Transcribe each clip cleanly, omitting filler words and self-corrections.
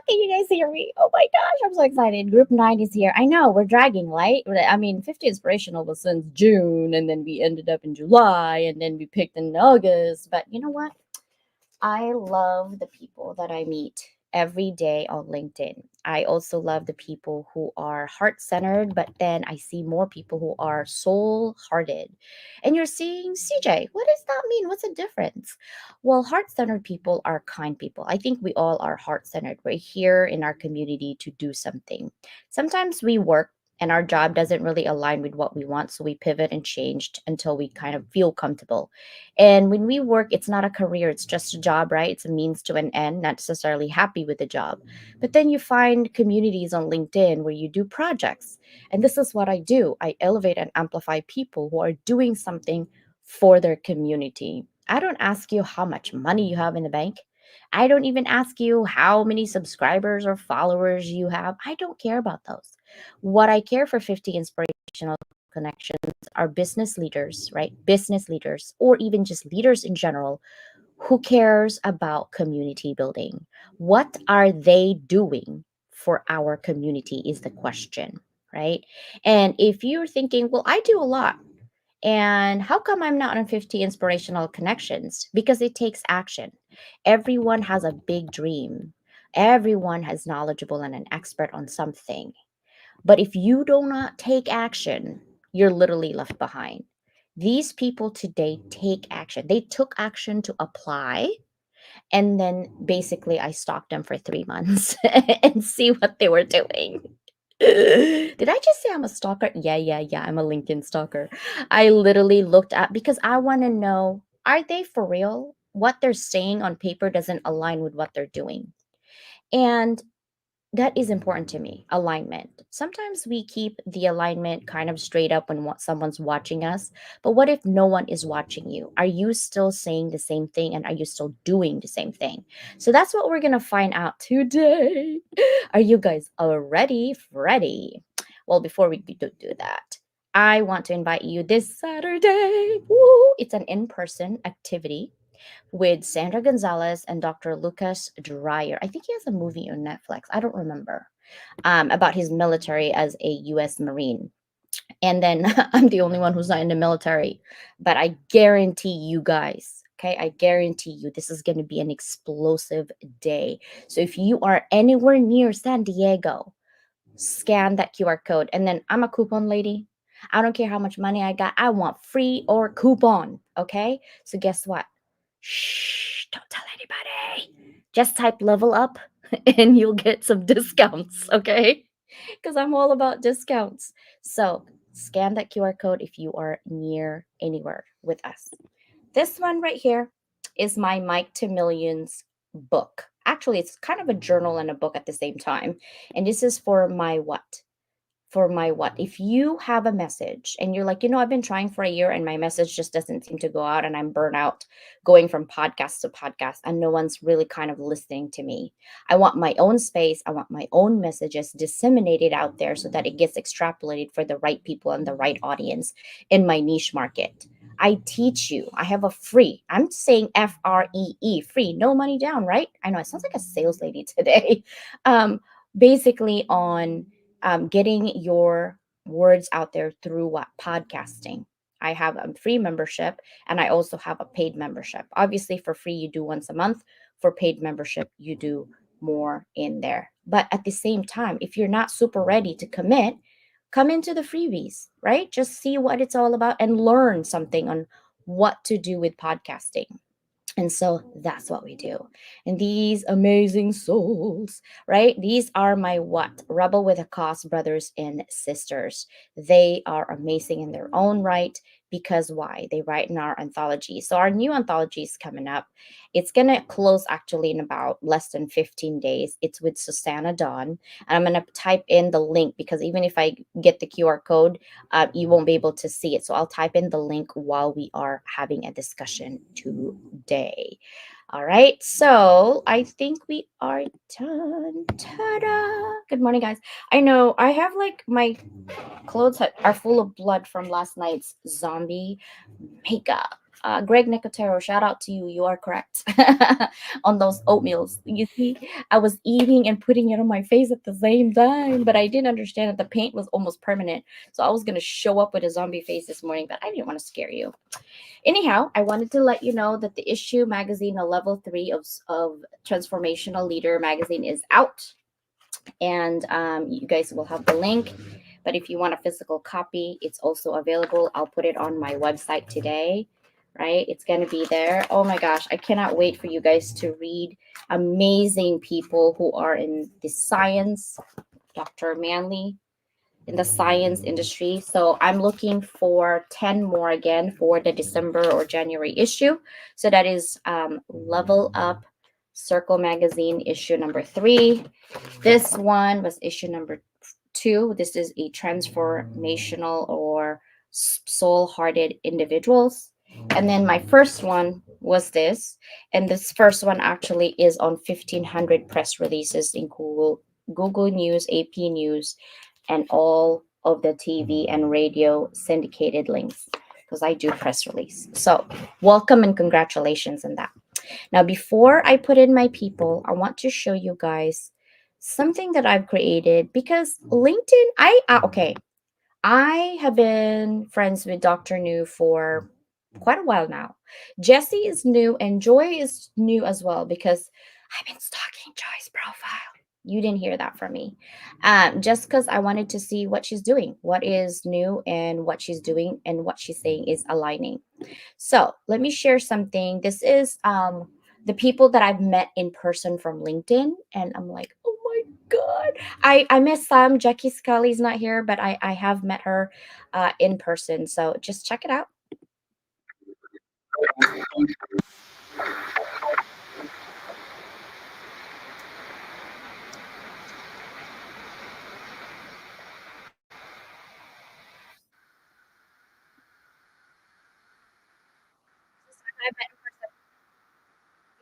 Can you guys hear me? Oh my gosh, I'm so excited. Group 9 is here. I know, we're dragging, right? I mean, 50 Inspirational was since June, and then we ended up in July, and then we picked in August. But you know what? I love the people that I meet every day on LinkedIn. I also love the people who are heart centered, but then I see more people who are soul hearted. And you're seeing, CJ, what does that mean? What's the difference? Well, heart centered people are kind people. I think we all are heart centered. We're here in our community to do something. Sometimes we work and our job doesn't really align with what we want. So we pivot and changed until we kind of feel comfortable. And when we work, it's not a career, it's just a job, right? It's a means to an end, not necessarily happy with the job. But then you find communities on LinkedIn where you do projects. And this is what I do. I elevate and amplify people who are doing something for their community. I don't ask you how much money you have in the bank. I don't even ask you how many subscribers or followers you have. I don't care about those. What I care for 50 inspirational connections are business leaders, right? Business leaders, or even just leaders in general, who cares about community building. What are they doing for our community is the question, right? And if you're thinking, well, I do a lot, and how come I'm not on 50 inspirational connections? Because it takes action. Everyone has a big dream. Everyone is knowledgeable and an expert on something. But if you do not take action, you're literally left behind. These people today take action. They took action to apply. And then basically, I stalked them for 3 months and see what they were doing. Did I just say I'm a stalker? Yeah. I'm a LinkedIn stalker. I literally looked at because I want to know, are they for real? What they're saying on paper doesn't align with what they're doing. And that is important to me, alignment. Sometimes we keep the alignment kind of straight up when someone's watching us, but what if no one is watching you? Are you still saying the same thing and are you still doing the same thing? So that's what we're going to find out today. Are you guys already ready? Well, before we do that, I want to invite you this Saturday. Woo, it's an in-person activity with Sandra Gonzalez and Dr. Lucas Dreyer. I think he has a movie on Netflix. I don't remember. About his military as a U.S. Marine. And then I'm the only one who's not in the military. But I guarantee you guys, okay, I guarantee you this is going to be an explosive day. So if you are anywhere near San Diego, scan that QR code. And then I'm a coupon lady. I don't care how much money I got. I want free or coupon. Okay. So guess what? Shh, don't tell anybody. Just type level up and you'll get some discounts. Okay. Because I'm all about discounts. So scan that QR code if you are near anywhere with us. This one right here is my Mike to Millions book. Actually, it's kind of a journal and a book at the same time. And this is for my what? For my what? If you have a message and you're like, I've been trying for a year and my message just doesn't seem to go out and I'm burnt out going from podcast to podcast and no one's really kind of listening to me. I want my own space. I want my own messages disseminated out there so that it gets extrapolated for the right people and the right audience in my niche market. I teach you. I have a free. I'm saying FREE, free, no money down, right? I know it sounds like a sales lady today. Basically on getting your words out there through what? Podcasting. I have a free membership and I also have a paid membership. Obviously, for free, you do once a month. For paid membership, you do more in there. But at the same time, if you're not super ready to commit, come into the freebies, right? Just see what it's all about and learn something on what to do with podcasting. And so that's what we do. And these amazing souls, right? These are my what? Rebel with a Cause brothers and sisters. They are amazing in their own right because why? They write in our anthology. So our new anthology is coming up. It's going to close actually in about less than 15 days. It's with Susanna Dawn. And I'm going to type in the link because even if I get the QR code, you won't be able to see it. So I'll type in the link while we are having a discussion today. All right. So I think we are done. Ta-da! Good morning, guys. I know I have like my clothes are full of blood from last night's zombie makeup. Greg Nicotero, shout out to you. You are correct on those oatmeals. You see, I was eating and putting it on my face at the same time, but I didn't understand that the paint was almost permanent. So I was going to show up with a zombie face this morning, but I didn't want to scare you. Anyhow, I wanted to let you know that the issue magazine, a level 3 of Transformational Leader magazine, is out. And you guys will have the link. But if you want a physical copy, it's also available. I'll put it on my website today, right? It's going to be there. Oh my gosh, I cannot wait for you guys to read amazing people who are in the science. Dr. Manley, in the science industry. So I'm looking for 10 more again for the December or January issue. So that is Level Up Circle Magazine issue number 3. This one was issue number 2. This is a transformational or soul hearted individuals. And then my first one was this. And this first one actually is on 1500 press releases in Google News, AP News, and all of the TV and radio syndicated links because I do press release. So, welcome and congratulations on that. Now, before I put in my people, I want to show you guys something that I've created because LinkedIn, okay, I have been friends with Dr. New for quite a while now. Jesse is new and Joy is new as well because I've been stalking Joy's profile. You didn't hear that from me. Just because I wanted to see what she's doing, what is new, and what she's doing, and what she's saying is aligning. So let me share something. This is the people that I've met in person from LinkedIn, and I'm like, oh my god, I miss some. Jackie Scully's not here, but I have met her in person. So just check it out. I met in person.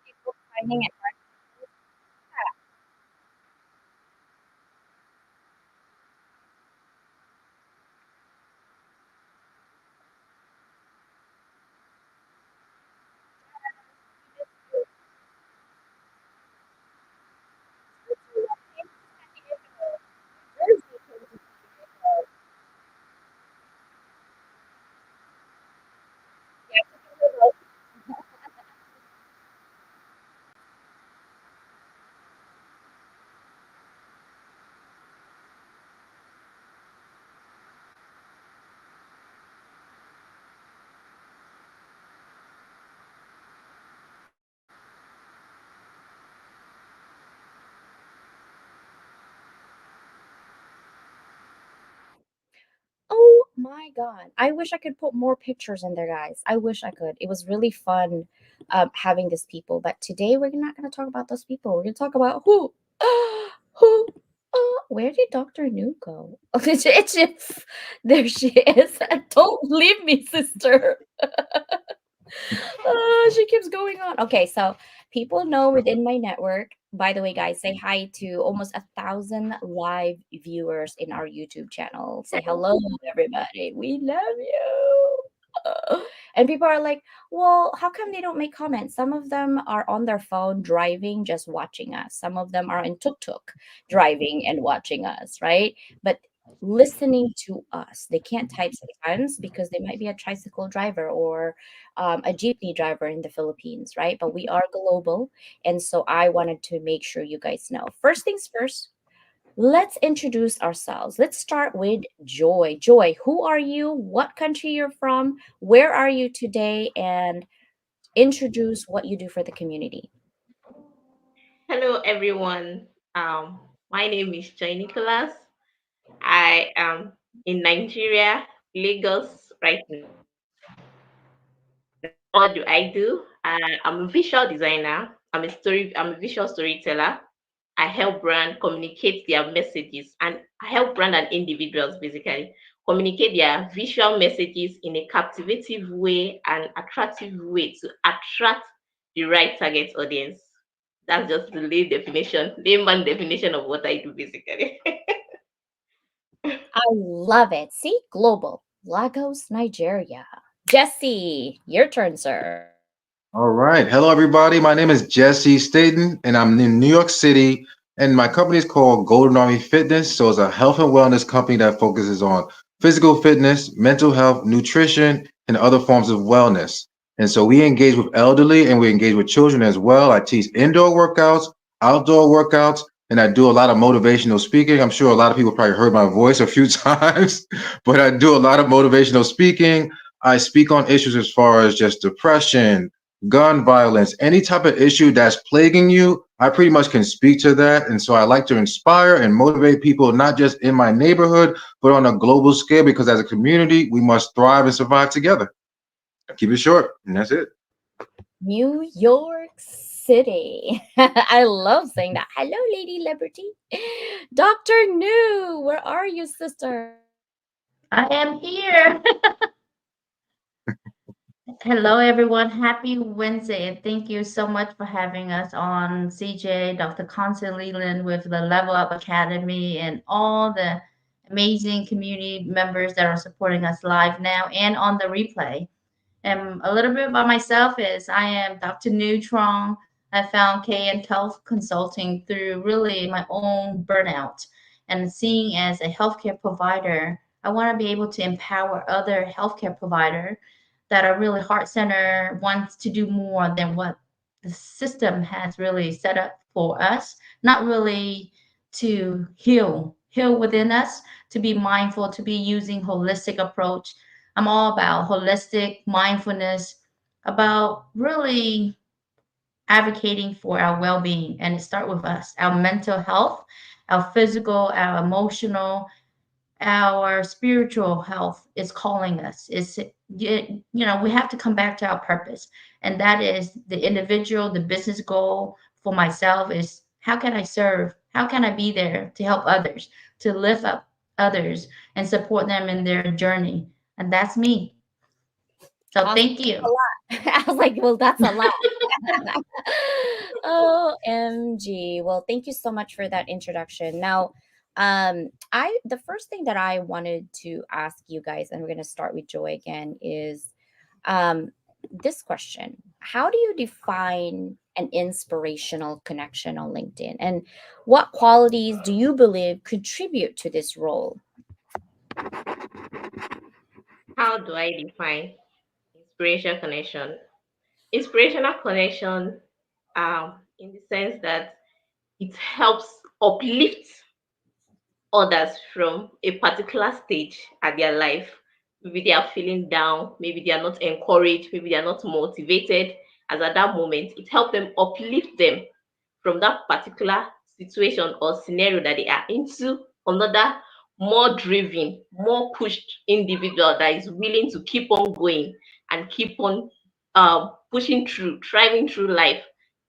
People finding it hard. Oh my god. I wish I could put more pictures in there, guys. I wish I could. It was really fun having these people. But today we're not going to talk about those people. We're going to talk about who? Who? Where did Dr. New go? There she is. Don't leave me, sister. She keeps going on. Okay, so people know within my network. By the way, guys, say hi to almost 1,000 live viewers in our YouTube channel. Say hello, everybody. We love you. And people are like, well, how come they don't make comments? Some of them are on their phone driving, just watching us. Some of them are in tuk tuk driving and watching us, right? But listening to us. They can't type sometimes because they might be a tricycle driver or a jeepney driver in the Philippines, right? But we are global. And so I wanted to make sure you guys know. First things first, let's introduce ourselves. Let's start with Joy. Joy, who are you? What country you're from? Where are you today? And introduce what you do for the community. Hello, everyone. My name is Joy Nicholas. I am in Nigeria, Lagos, right now. What do I do? I'm a visual designer. I'm a visual storyteller. I help brand communicate their messages, and I help brand and individuals basically communicate their visual messages in a captivative way and attractive way to attract the right target audience. That's just the layman definition of what I do basically. I love it. See, global. Lagos, Nigeria. Jesse, your turn, sir. All right. Hello, everybody. My name is Jesse Staten, and I'm in New York City. And my company is called Golden Army Fitness. So it's a health and wellness company that focuses on physical fitness, mental health, nutrition, and other forms of wellness. And so we engage with elderly and we engage with children as well. I teach indoor workouts, outdoor workouts, and I do a lot of motivational speaking. I'm sure a lot of people probably heard my voice a few times, but I do a lot of motivational speaking. I speak on issues as far as just depression, gun violence, any type of issue that's plaguing you, I pretty much can speak to that. And so I like to inspire and motivate people, not just in my neighborhood, but on a global scale, because as a community, we must thrive and survive together. Keep it short, and that's it. New York City. I love saying that. Hello, Lady Liberty. Dr. New, where are you, sister? I am here. Hello, everyone. Happy Wednesday. And thank you so much for having us on CJ, Dr. Constance Leland with the Level Up Academy, and all the amazing community members that are supporting us live now and on the replay. And a little bit about myself is I am Dr. Neutron. I found KN Health Consulting through really my own burnout and seeing as a healthcare provider. I want to be able to empower other healthcare providers that are really heart center, wants to do more than what the system has really set up for us, not really to heal within us, to be mindful, to be using holistic approach. I'm all about holistic mindfulness, about really advocating for our well-being, and it starts with us, our mental health, our physical, our emotional, our spiritual health is calling us. We have to come back to our purpose, and that is the individual, the business goal for myself is how can I serve? How can I be there to help others, to lift up others and support them in their journey? And that's me. So Awesome. thank A you. lot. I was like, well, that's a lot. OMG. Well, thank you so much for that introduction. Now, I the first thing that I wanted to ask you guys, and we're gonna start with Joy again, is um this question. How do you define an inspirational connection on LinkedIn? And what qualities do you believe contribute to this role? How do I define inspirational connection? Inspirational connection, in the sense that it helps uplift others from a particular stage at their life. Maybe they are feeling down, maybe they are not encouraged, maybe they are not motivated as at that moment. It helps them uplift them from that particular situation or scenario that they are into another more driven, more pushed individual that is willing to keep on going and keep on pushing through, thriving through life.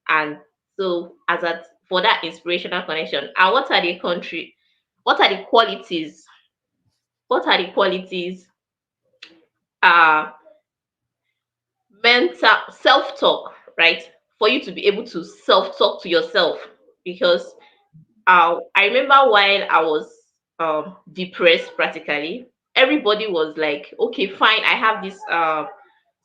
And so, as at for that inspirational connection, and what are the qualities? What are the qualities? Uh, mental self-talk, right? For you to be able to self-talk to yourself, because I remember while I was depressed practically, everybody was like, okay, fine, I have this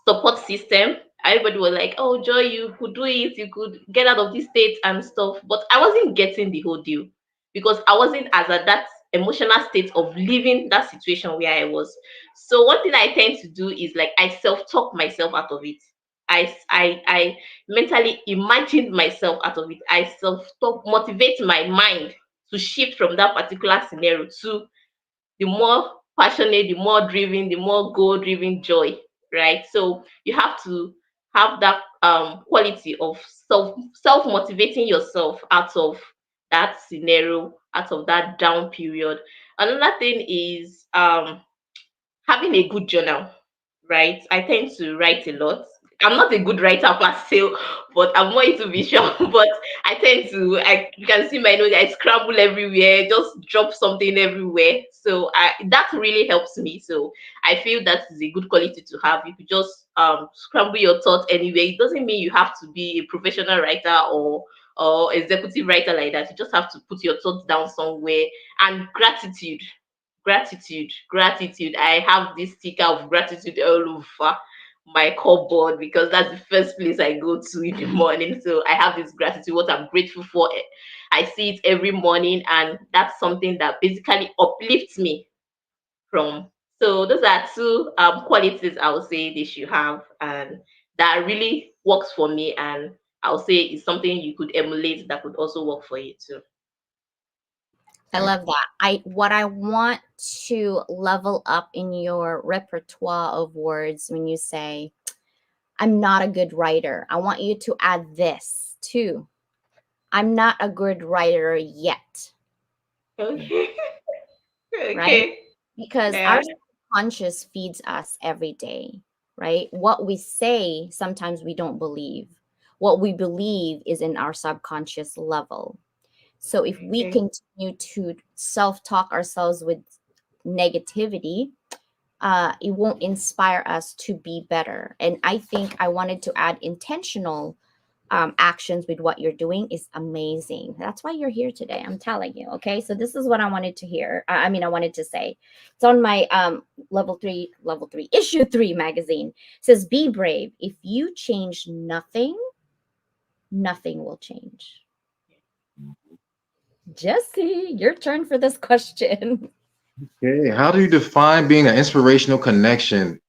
support system. Everybody was like, oh, Joy, you could do it, you could get out of this state and stuff. But I wasn't getting the whole deal because I wasn't as at that emotional state of leaving that situation where I was. So one thing I tend to do is like I self-talk myself out of it. I mentally imagine myself out of it. I self-talk motivate my mind to shift from that particular scenario to the more passionate, the more driven, the more goal-driven joy, right? So you have to have that quality of self motivating yourself out of that scenario, out of that down period. Another thing is having a good journal, right? I tend to write a lot. I'm not a good writer per se, but I'm more into visual. But I tend to, you can see my notes, I scramble everywhere, just drop something everywhere. So that really helps me. So I feel that is a good quality to have. You could just scramble your thoughts anyway. It doesn't mean you have to be a professional writer or executive writer like that. You just have to put your thoughts down somewhere. And gratitude. I have this sticker of gratitude all over my cupboard because that's the first place I go to in the morning. So I have this gratitude, what I'm grateful for. I see it every morning, and that's something that basically uplifts me from. So those are two qualities I would say they should have, and that really works for me. And I'll say it's something you could emulate that could also work for you too. I love that. What I want to level up in your repertoire of words when you say, I'm not a good writer. I want you to add this too. I'm not a good writer yet, Okay. right? Okay. Because our Yeah. subconscious feeds us every day, right? What we say, sometimes we don't believe. What we believe is in our subconscious level. So if we Okay. continue to self talk ourselves with negativity, it won't inspire us to be better. And I think I wanted to add intentional actions with what you're doing is amazing. That's why you're here today. I'm telling you. Okay. So this is what I wanted to hear. I mean, I wanted to say it's on my level three, issue 3 magazine. It says, be brave. If you change nothing, nothing will change. Jesse, your turn for this question. Okay, how do you define being an inspirational connection?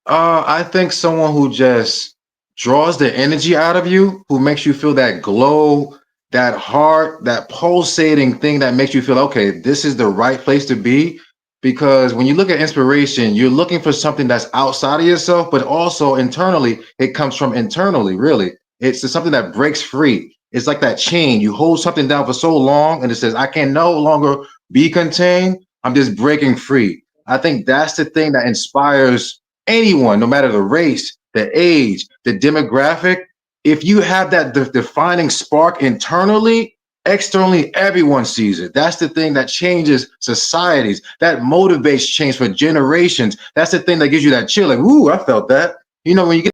I think someone who just draws the energy out of you, who makes you feel that glow, that heart, that pulsating thing that makes you feel, okay, this is the right place to be. Because when you look at inspiration, you're looking for something that's outside of yourself, but also internally, it comes from internally, really. It's just something that breaks free. It's like that chain. You hold something down for so long and it says, I can no longer be contained. I'm just breaking free. I think that's the thing that inspires anyone, no matter the race, the age, the demographic. If you have that defining spark internally, externally, everyone sees it. That's the thing that changes societies, that motivates change for generations. That's the thing that gives you that chill. Like, ooh, I felt that. When you get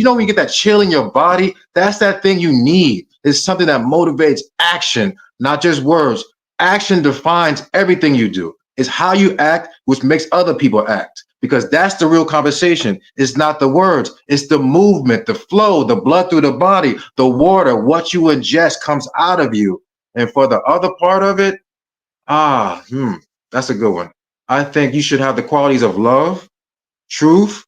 when you get that chill in your body, that's that thing you need. It's something that motivates action, not just words. Action defines everything you do. It's how you act, which makes other people act. Because that's the real conversation. It's not the words, it's the movement, the flow, the blood through the body, the water, what you ingest comes out of you. And for the other part of it, that's a good one. I think you should have the qualities of love, truth,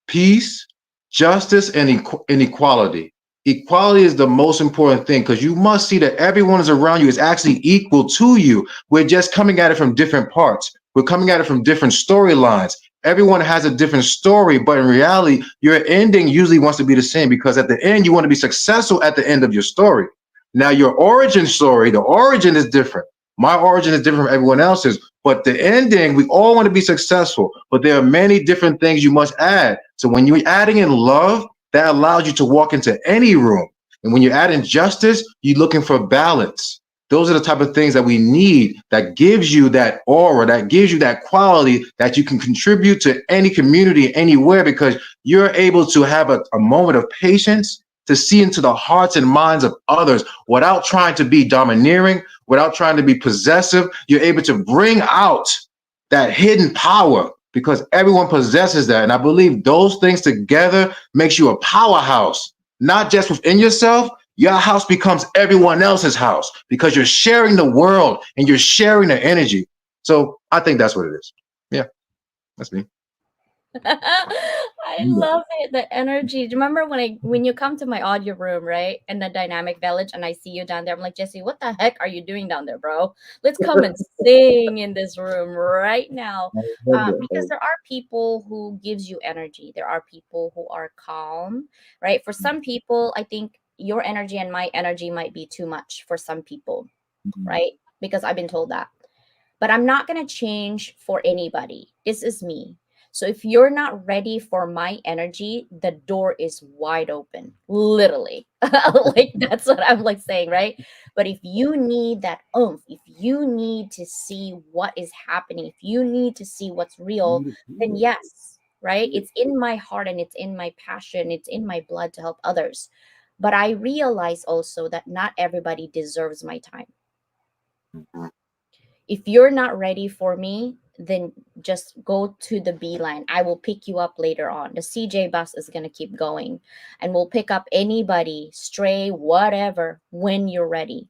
peace, justice, and equality. Equality is the most important thing because you must see that everyone is around you is actually equal to you. We're just coming at it from different parts. We're coming at it from different storylines. Everyone has a different story, but in reality, your ending usually wants to be the same because at the end, you want to be successful at the end of your story. Now, your origin story, the origin is different. My origin is different from everyone else's, but the ending, we all want to be successful, but there are many different things you must add. So when you're adding in love, that allows you to walk into any room. And when you add in justice, you're looking for balance. Those are the type of things that we need that gives you that aura, that gives you that quality that you can contribute to any community anywhere because you're able to have a moment of patience to see into the hearts and minds of others without trying to be domineering, without trying to be possessive. You're able to bring out that hidden power because everyone possesses that. And I believe those things together makes you a powerhouse, not just within yourself. your house becomes everyone else's house because you're sharing the world and you're sharing the energy. So I think that's what it is. Yeah, that's me. I Yeah. love it. The energy. Do you remember when you come to my audio room, right? In the dynamic village and I see you down there? I'm like, Jesse, what the heck are you doing down there, bro? Let's come and sing in this room right now. I love Because that. there are people who gives you energy. There are people who are calm, right? For some people, I think your energy and my energy might be too much for some people, right? Because I've been told that. But I'm not going to change for anybody. This is me. So if you're not ready for my energy, the door is wide open, literally. Like that's what I'm like saying, right? But if you need that oomph, if you need to see what is happening, if you need to see what's real, then yes, right? It's in my heart and it's in my passion, it's in my blood to help others. But I realize also that not everybody deserves my time. If you're not ready for me, then just go to the B line. I will pick you up later on. The CJ bus is going to keep going and we'll pick up anybody, stray, whatever, when you're ready,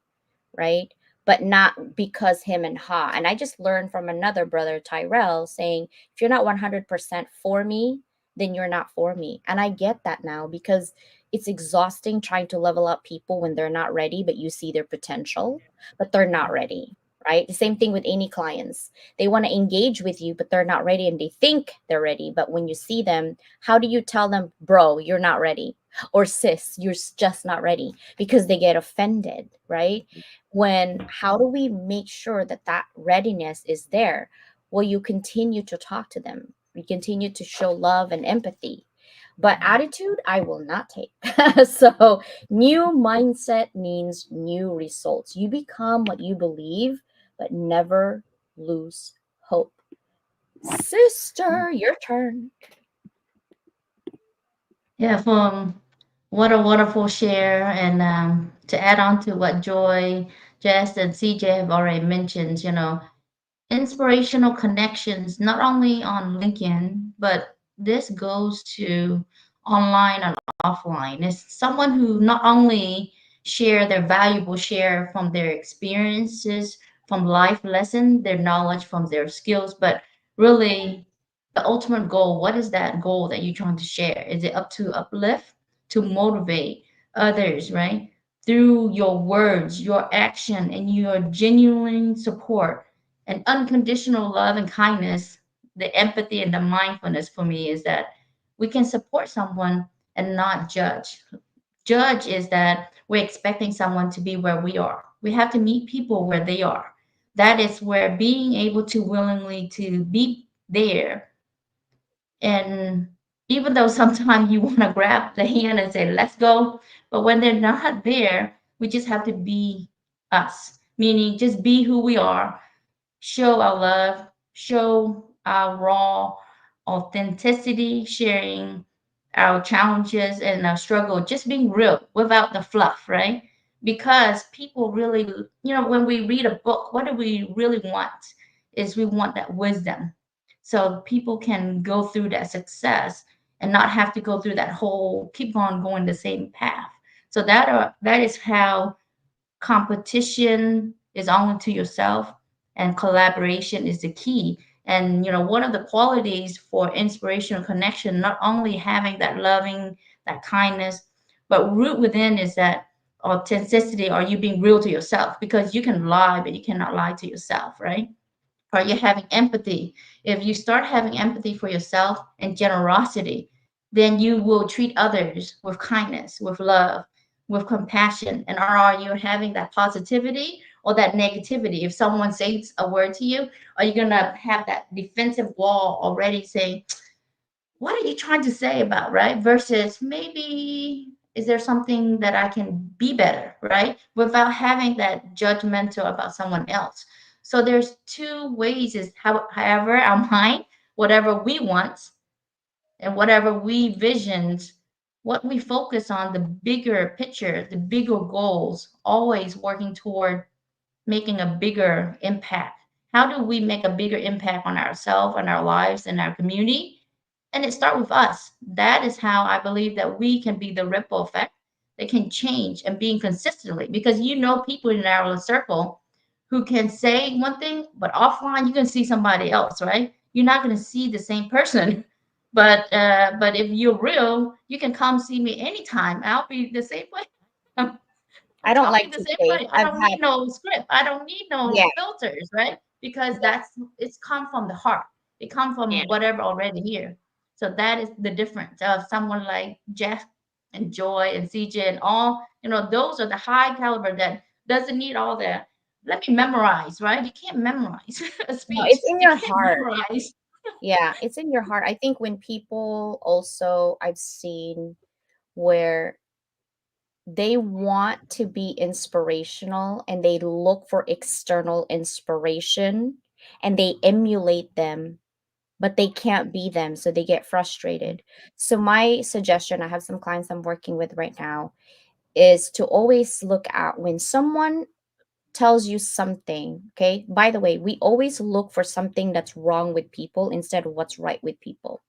right? But not because him and ha. And I just learned from another brother, Tyrell, saying, if you're not 100% for me, then you're not for me. And I get that now because it's exhausting trying to level up people when they're not ready, but you see their potential, but they're not ready, right? The same thing with any clients. They want to engage with you, but they're not ready and they think they're ready. But when you see them, how do you tell them, bro, you're not ready? Or sis, you're just not ready? Because they get offended, right? When how do we make sure that that readiness is there? Well, you continue to talk to them, you continue to show love and empathy, but attitude I will not take. So new mindset means new results. You become what you believe, but never lose hope. Sister, your turn. Yeah, from what a wonderful share. And to add on to what Joy, Jess, and CJ have already mentioned, inspirational connections, not only on LinkedIn, but this goes to online and offline. It's someone who not only share their valuable share from their experiences, from life lesson, their knowledge from their skills, but really the ultimate goal. What is that goal that you're trying to share? Is it up to uplift, to motivate others, right? Through your words, your action, and your genuine support and unconditional love and kindness, the empathy and the mindfulness for me is that we can support someone and not judge. Judge is that we're expecting someone to be where we are. We have to meet people where they are. That is where being able to willingly to be there, and even though sometimes you want to grab the hand and say, let's go, but when they're not there, we just have to be us, meaning just be who we are, show our love, show our raw authenticity, sharing our challenges and our struggle, just being real without the fluff, right? Because people really, when we read a book, what do we really want? Is we want that wisdom. So people can go through that success and not have to go through that whole keep on going the same path. So that is how competition is only to yourself and collaboration is the key. And one of the qualities for inspirational connection, not only having that loving, that kindness, but root within is that authenticity. Are you being real to yourself? Because you can lie, but you cannot lie to yourself, right? Are you having empathy? If you start having empathy for yourself and generosity, then you will treat others with kindness, with love, with compassion. And are you having that positivity or that negativity? If someone says a word to you, are you going to have that defensive wall already saying, what are you trying to say about, right? Versus maybe, is there something that I can be better, right? Without having that judgmental about someone else. So there's two ways is however our mind, whatever we want and whatever we visions, what we focus on, the bigger picture, the bigger goals, always working toward making a bigger impact. How do we make a bigger impact on ourselves and our lives and our community? And it starts with us. That is how I believe that we can be the ripple effect that can change and being consistently, because you know people in our circle who can say one thing, but offline you can see somebody else, right? You're not going to see the same person. But if you're real, you can come see me anytime. I'll be the same way. I don't I'll be like the to same fake. way. I I've don't had need no script. I don't need yeah, no filters, right? Because yeah. it's come from the heart. It come Yeah. from whatever already here. So that is the difference of someone like Jeff and Joy and CJ and all, those are the high caliber that doesn't need all that. Let me memorize, right? You can't memorize a No, speech. it's in You your can't heart. memorize. Yeah, it's in your heart. I think when people also I've seen where they want to be inspirational and they look for external inspiration and they emulate them, but they can't be them, so they get frustrated. So my suggestion, I have some clients I'm working with right now, is to always look at when someone tells you something. Okay, by the way, we always look for something that's wrong with people instead of what's right with people.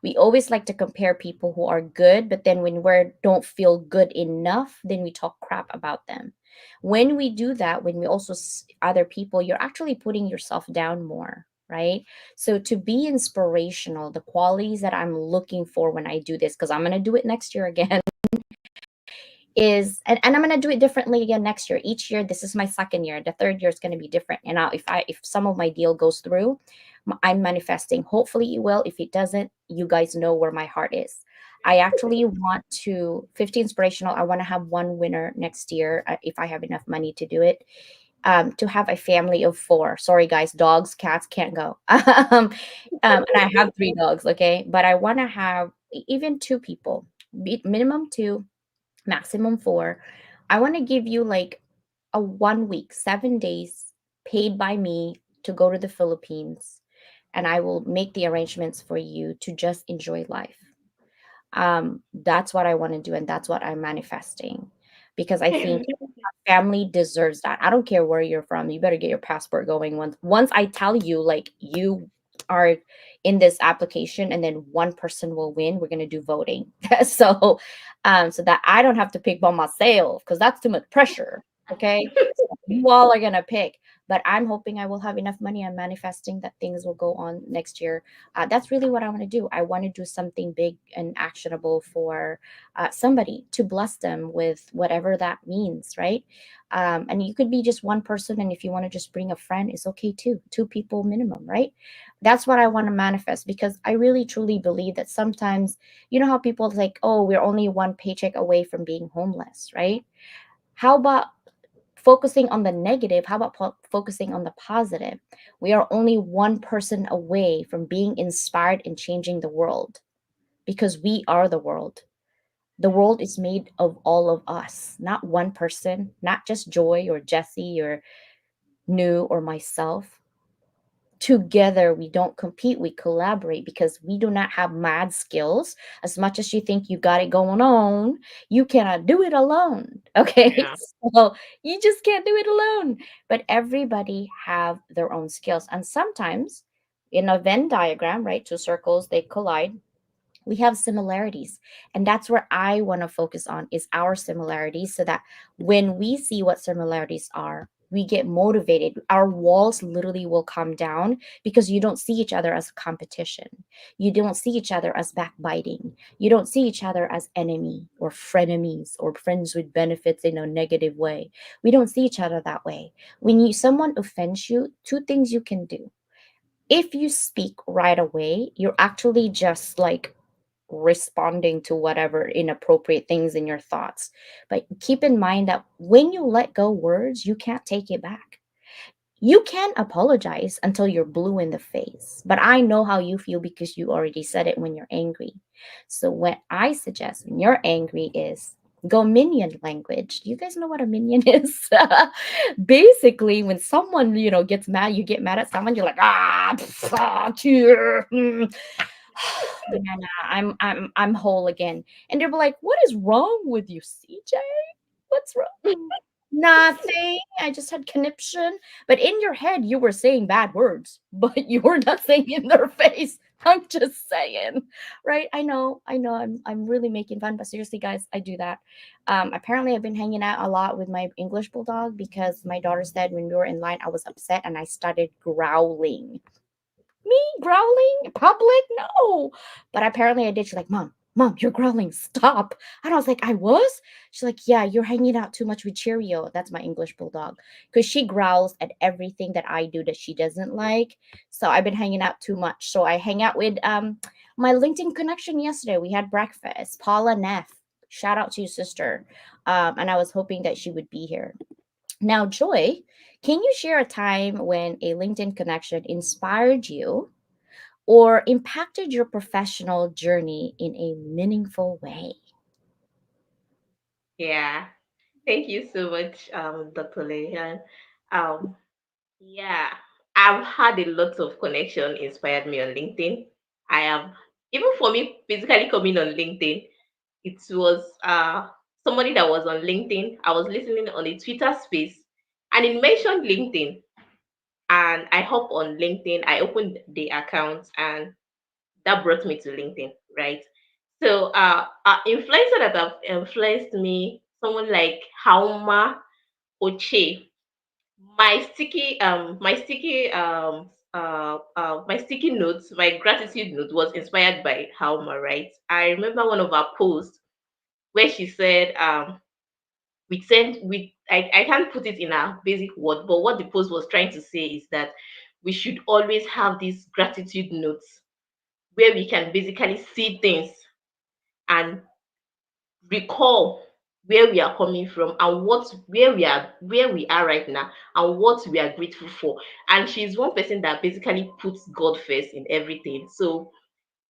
We always like to compare people who are good, but then when we don't feel good enough, then we talk crap about them. When we do that, when we also other people, you're actually putting yourself down more, right? So to be inspirational, the qualities that I'm looking for when I do this, because I'm going to do it next year again, is and I'm going to do it differently again next year. Each year, this is my second year. The third year is going to be different. And now if some of my deal goes through, I'm manifesting. Hopefully it will. If it doesn't, you guys know where my heart is. I actually want to 50 inspirational. I want to have one winner next year, if I have enough money to do it. To have a family of four. Sorry, guys, dogs, cats can't go. And I have three dogs, okay? But I want to have even two people, minimum two, maximum four. I want to give you like a 1 week, 7 days paid by me to go to the Philippines, and I will make the arrangements for you to just enjoy life. That's what I want to do, and that's what I'm manifesting because I think family deserves that. I don't care where you're from. You better get your passport going once I tell you like you are in this application and then one person will win, we're going to do voting. So that I don't have to pick by myself because that's too much pressure, okay? So you all are going to pick, but I'm hoping I will have enough money. I'm manifesting that things will go on next year. That's really what I want to do. I want to do something big and actionable for somebody to bless them with whatever that means, right? And you could be just one person, and if you want to just bring a friend, it's okay too. Two people minimum, right? That's what I want to manifest because I really truly believe that sometimes, you know how people like, oh, we're only one paycheck away from being homeless, right? How about focusing on the negative? How about focusing on the positive? We are only one person away from being inspired and changing the world because we are the world. The world is made of all of us, not one person, not just Joy or Jesse or New or myself. Together, we don't compete, we collaborate because we do not have mad skills. As much as you think you got it going on, you cannot do it alone. Okay. Yeah. So you just can't do it alone. But everybody have their own skills. And sometimes in a Venn diagram, right, two circles, they collide, we have similarities, and that's where I want to focus on is our similarities, so that when we see what similarities are, we get motivated. Our walls literally will come down because you don't see each other as competition. You don't see each other as backbiting. You don't see each other as enemy or frenemies or friends with benefits in a negative way. We don't see each other that way. When you someone offends you, two things you can do. If you speak right away, you're actually just like responding to whatever inappropriate things in your thoughts. But keep in mind that when you let go words, you can't take it back. You can apologize until you're blue in the face, but I know how you feel because you already said it when you're angry. So what I suggest when you're angry is go minion language. Do you guys know what a minion is? Basically, when someone gets mad, you get mad at someone, you're like yeah, nah, I'm whole again. And they'll be like, "What is wrong with you, CJ? What's wrong?" Nothing. I just had conniption. But in your head, you were saying bad words, but you were not saying in their face. I'm just saying, right? I know, I'm really making fun, but seriously, guys, I do that. Apparently, I've been hanging out a lot with my English bulldog because my daughter said when we were in line, I was upset and I started growling. Me growling in public? No. But apparently I did. She's like, Mom, you're growling. Stop. And I was like, I was? She's like, yeah, you're hanging out too much with Cheerio. That's my English bulldog. Because she growls at everything that I do that she doesn't like. So I've been hanging out too much. So I hang out with my LinkedIn connection yesterday. We had breakfast. Paula Neff. Shout out to your sister. And I was hoping that she would be here. Now, Joy, can you share a time when a LinkedIn connection inspired you or impacted your professional journey in a meaningful way? Yeah. Thank you so much, Dr. Lehan. Um, yeah, I've had a lot of connection inspired me on LinkedIn. I have, even for me, physically coming on LinkedIn, it was somebody that was on LinkedIn. I was listening on a Twitter space, and it mentioned LinkedIn. And I hop on LinkedIn. I opened the account, and that brought me to LinkedIn, right? So, influencer that have influenced me, someone like Hauma Oche. My sticky notes, my gratitude note was inspired by Hauma, right? I remember one of her posts where she said, we send we I can't put it in a basic word, but what the post was trying to say is that we should always have these gratitude notes where we can basically see things and recall where we are coming from and where we are right now and what we are grateful for. And she's one person that basically puts God first in everything. So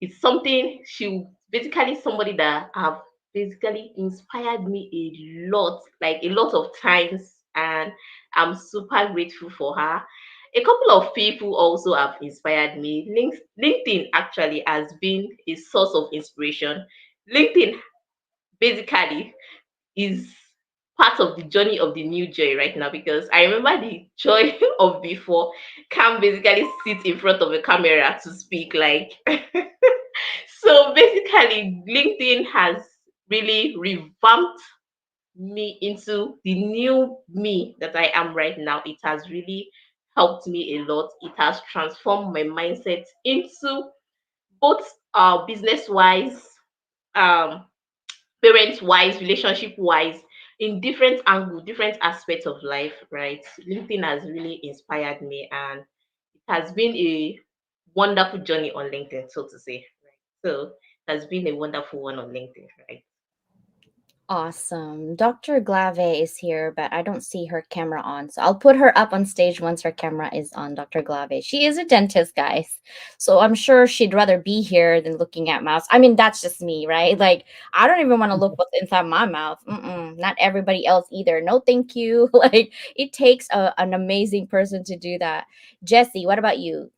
it's something she basically somebody that have basically inspired me a lot, like a lot of times, and I'm super grateful for her. A couple of people also have inspired me. LinkedIn actually has been a source of inspiration. LinkedIn basically is part of the journey of the new Joy right now, because I remember the Joy of before can basically sit in front of a camera to speak like so basically LinkedIn has really revamped me into the new me that I am right now. It has really helped me a lot. It has transformed my mindset into both business wise, um parent wise, relationship wise, in different angles, different aspects of life, right? LinkedIn has really inspired me, and it has been a wonderful journey on LinkedIn, so to say. Right? So it has been a wonderful one on LinkedIn, right? Awesome. Dr. Glave is here, but I don't see her camera on. So I'll put her up on stage once her camera is on, Dr. Glave. She is a dentist, guys. So I'm sure she'd rather be here than looking at mouths. I mean, that's just me, right? Like, I don't even want to look what's inside my mouth. Not everybody else either. No, thank you. Like, it takes an amazing person to do that. Jesse, what about you?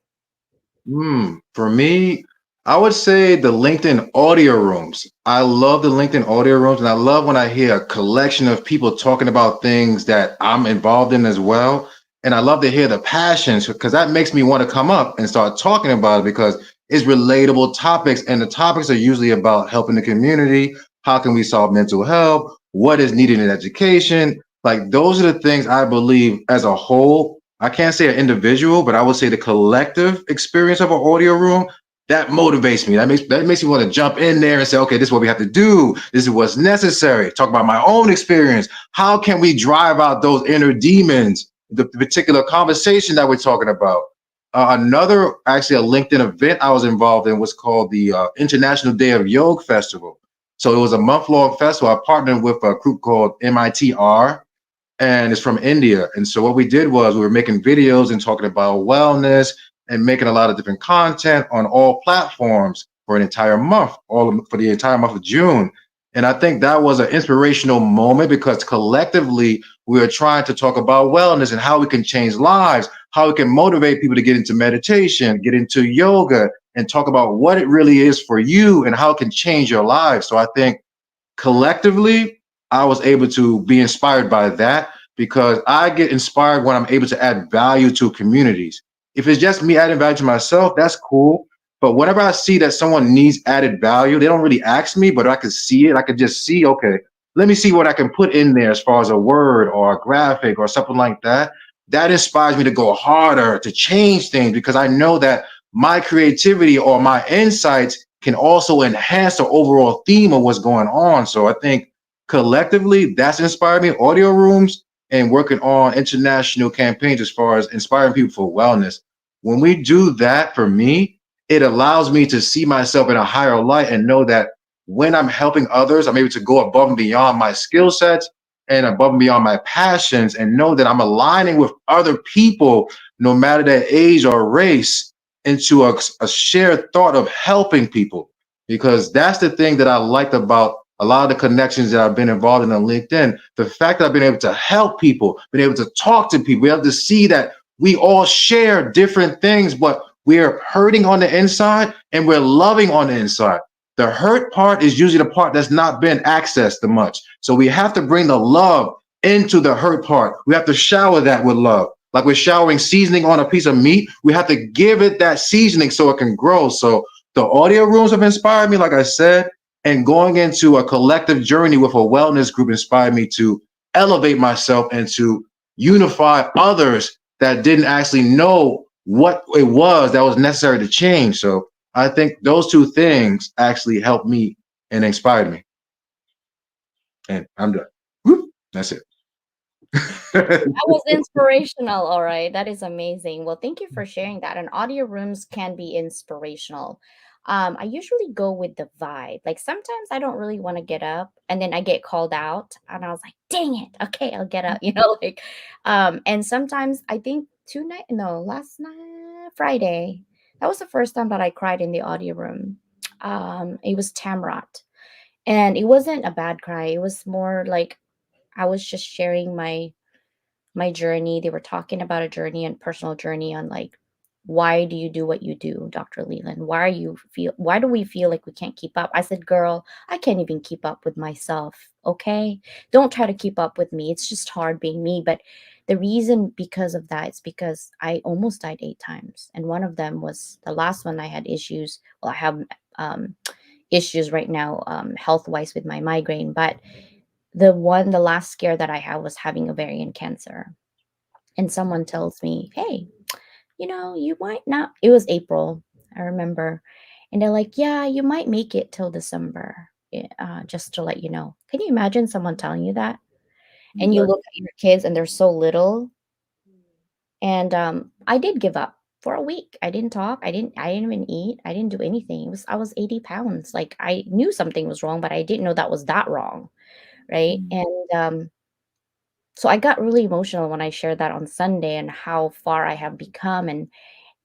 For me, I would say the LinkedIn audio rooms. I love the LinkedIn audio rooms, and I love when I hear a collection of people talking about things that I'm involved in as well. And I love to hear the passions because that makes me want to come up and start talking about it because it's relatable topics, and the topics are usually about helping the community. How can we solve mental health? What is needed in education? Like those are the things I believe as a whole. I can't say an individual, but I would say the collective experience of an audio room that motivates me. That makes me want to jump in there and say, okay, this is what we have to do. This is what's necessary. Talk about my own experience. How can we drive out those inner demons? The particular conversation that we're talking about. Another, actually, a LinkedIn event I was involved in was called the International Day of Yoga Festival. So it was a month-long festival. I partnered with a group called MITR, and it's from India. And so what we did was we were making videos and talking about wellness and making a lot of different content on all platforms for an entire month, for the entire month of June. And I think that was an inspirational moment because collectively we are trying to talk about wellness and how we can change lives, how we can motivate people to get into meditation, get into yoga, and talk about what it really is for you and how it can change your life. So I think collectively, I was able to be inspired by that because I get inspired when I'm able to add value to communities. If it's just me adding value to myself, that's cool. But whenever I see that someone needs added value, they don't really ask me, but I could see it. I could just see, okay, let me see what I can put in there as far as a word or a graphic or something like that. That inspires me to go harder, to change things, because I know that my creativity or my insights can also enhance the overall theme of what's going on. So I think collectively that's inspired me. Audio rooms and working on international campaigns as far as inspiring people for wellness. When we do that, for me, it allows me to see myself in a higher light and know that when I'm helping others, I'm able to go above and beyond my skill sets and above and beyond my passions, and know that I'm aligning with other people, no matter their age or race, into a shared thought of helping people. Because that's the thing that I liked about a lot of the connections that I've been involved in on LinkedIn. The fact that I've been able to help people, been able to talk to people, be able to see that we all share different things, but we're hurting on the inside and we're loving on the inside. The hurt part is usually the part that's not been accessed much. So we have to bring the love into the hurt part. We have to shower that with love. Like we're showering seasoning on a piece of meat, we have to give it that seasoning so it can grow. So the audio rooms have inspired me, like I said, and going into a collective journey with a wellness group inspired me to elevate myself and to unify others that didn't actually know what it was that was necessary to change. So I think those two things actually helped me and inspired me. And I'm done. Whoop, that's it. That was inspirational. All right. That is amazing. Well, thank you for sharing that. And audio rooms can be inspirational. I usually go with the vibe. Like sometimes I don't really want to get up and then I get called out and I was like, dang it. Okay, I'll get up, like and sometimes I think last night, Friday, that was the first time that I cried in the audio room. It was Tamrat. And it wasn't a bad cry. It was more like I was just sharing my journey. They were talking about a journey and personal journey on like why do you do what you do, Dr. Leland? Why do we feel like we can't keep up? I said, girl, I can't even keep up with myself. Okay. Don't try to keep up with me. It's just hard being me. But the reason because of that is because I almost died 8 times. And one of them was the last one I had issues. Well, I have um issues right now, health wise with my migraine. But the last scare that I had was having ovarian cancer. And someone tells me, hey, you might not, it was April, I remember. And they're like, yeah, you might make it till December, just to let you know. Can you imagine someone telling you that? And you Like, look at your kids and they're so little. And I did give up for a week. I didn't talk. I didn't even eat. I didn't do anything. I was 80 pounds. Like I knew something was wrong, but I didn't know that was that wrong. Right. And so I got really emotional when I shared that on Sunday and how far I have become and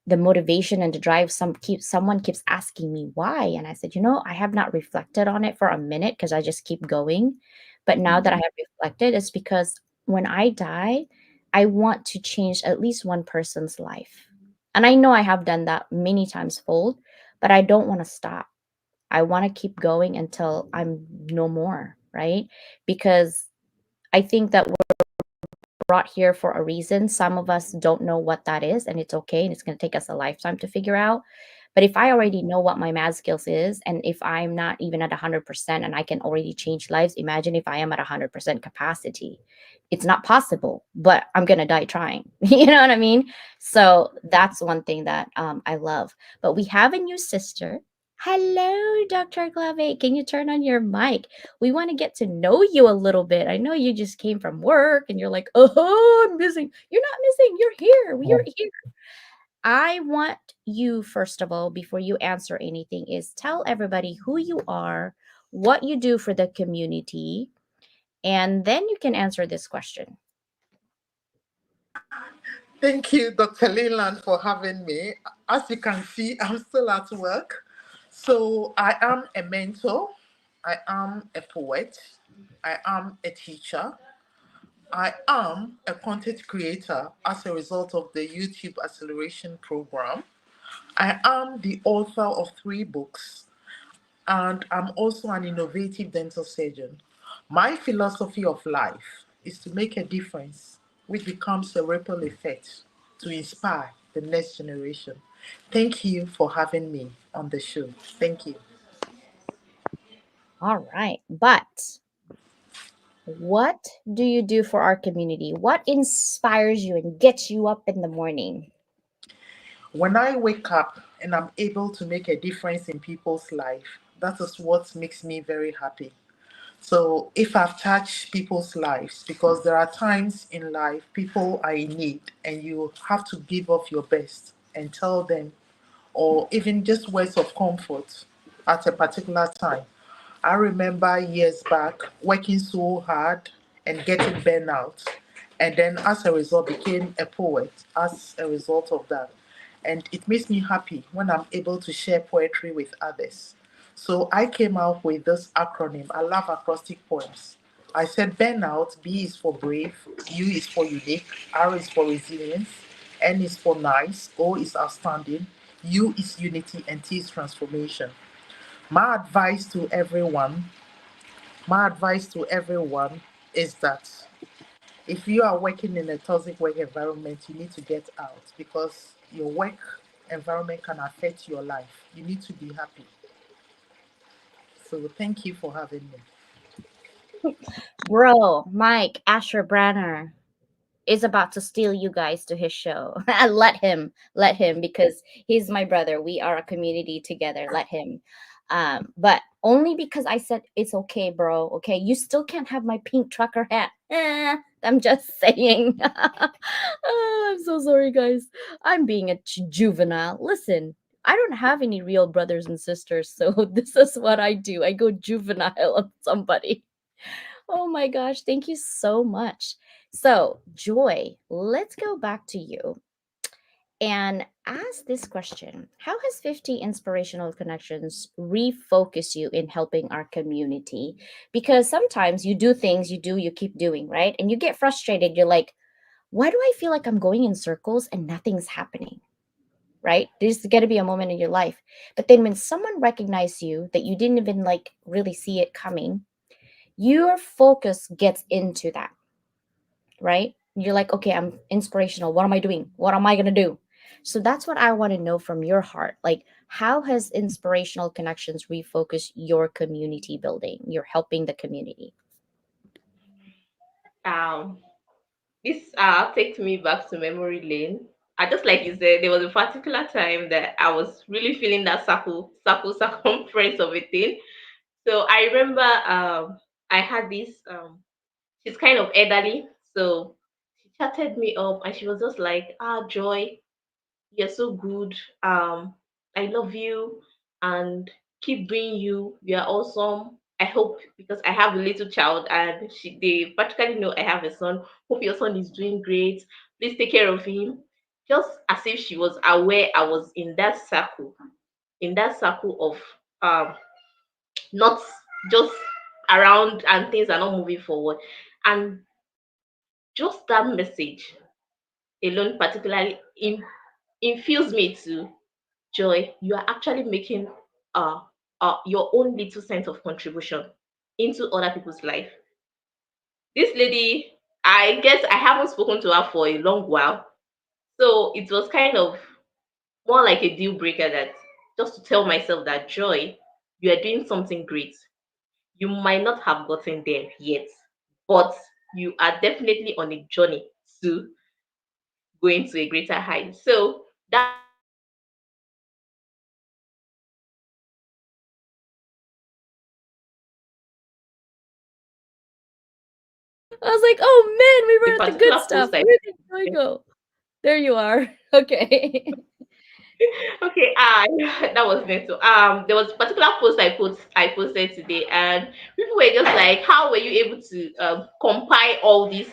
the motivation and the drive. Someone keeps asking me why, and I said, I have not reflected on it for a minute because I just keep going. But now that I have reflected, it's because when I die, I want to change at least one person's life. And I know I have done that many times fold, but I don't want to stop. I want to keep going until I'm no more, right? Because I think that brought here for a reason. Some of us don't know what that is, and it's okay. And it's going to take us a lifetime to figure out. But if I already know what my mad skills is, and if I'm not even at 100% and I can already change lives, imagine if I am at 100% capacity. It's not possible, but I'm going to die trying. You know what I mean? So that's one thing that I love. But we have a new sister. Hello, Dr. Clave. Can you turn on your mic? We want to get to know you a little bit. I know you just came from work and you're like, oh, I'm missing. You're not missing. You're here. You're here. I want you, first of all, before you answer anything, is tell everybody who you are, what you do for the community, and then you can answer this question. Thank you, Dr. Leland, for having me. As you can see, I'm still at work. So I am a mentor, I am a poet, I am a teacher, I am a content creator as a result of the YouTube Acceleration Program. I am the author of 3 books, and I'm also an innovative dental surgeon. My philosophy of life is to make a difference, which becomes a ripple effect to inspire the next generation. Thank you for having me. on the show. Thank you. All right. But what do you do for our community? What inspires you and gets you up in the morning? When I wake up and I'm able to make a difference in people's life, that is what makes me very happy. So if I've touched people's lives, because there are times in life people are in need and you have to give off your best and tell them, or even just words of comfort at a particular time. I remember years back working so hard and getting burnout, and then as a result became a poet as a result of that. And it makes me happy when I'm able to share poetry with others. So I came out with this acronym. I love acrostic poems. I said burnout, B is for brave, U is for unique, R is for resilience, N is for nice, O is outstanding, U is unity, and T is transformation. My advice to everyone, my advice to everyone is that if you are working in a toxic work environment, you need to get out because your work environment can affect your life. You need to be happy. So thank you for having me. Bro, Mike Asher Branner is about to steal you guys to his show. Let him, because he's my brother. We are a community together. Let him. But only because I said it's okay, bro. Okay, you still can't have my pink trucker hat. I'm just saying. I'm so sorry, guys. I'm being a juvenile. Listen, I don't have any real brothers and sisters, so this is what I do. I go juvenile on somebody. Oh my gosh, thank you so much. So, Joy, let's go back to you and ask this question. How has 50 inspirational connections refocus you in helping our community? Because sometimes you do things, you keep doing, right? And you get frustrated. You're like, why do I feel like I'm going in circles and nothing's happening? Right? There's got to be a moment in your life. But then when someone recognizes you that you didn't even like really see it coming, your focus gets into that, right? You're like, okay, I'm inspirational. What am I doing? What am I going to do? So that's what I want to know from your heart. Like, how has inspirational connections refocused your community building? You're helping the community. Um, this takes me back to memory lane. I just like you said, there was a particular time that I was really feeling that circumference of a thing. So I remember I had this she's kind of elderly, so she chatted me up and she was just like, Joy, you're so good. I love you and keep doing you. You are awesome. I hope because I have a little child and they practically know I have a son. Hope your son is doing great. Please take care of him. Just as if she was aware I was in that circle of not just around and things are not moving forward. And just that message alone particularly infused me to Joy, you are actually making uh, your own little sense of contribution into other people's life. This lady, I guess I haven't spoken to her for a long while, so it was kind of more like a deal breaker that just to tell myself that Joy, you are doing something great. You might not have gotten there yet, but you are definitely on a journey to going to a greater height. So that was one of the I was like, oh man, we were at the good particular stuff. post I Where did I go? There you are. Okay. okay, that was mental. There was a particular post I posted today, and people were just like, "How were you able to compile all these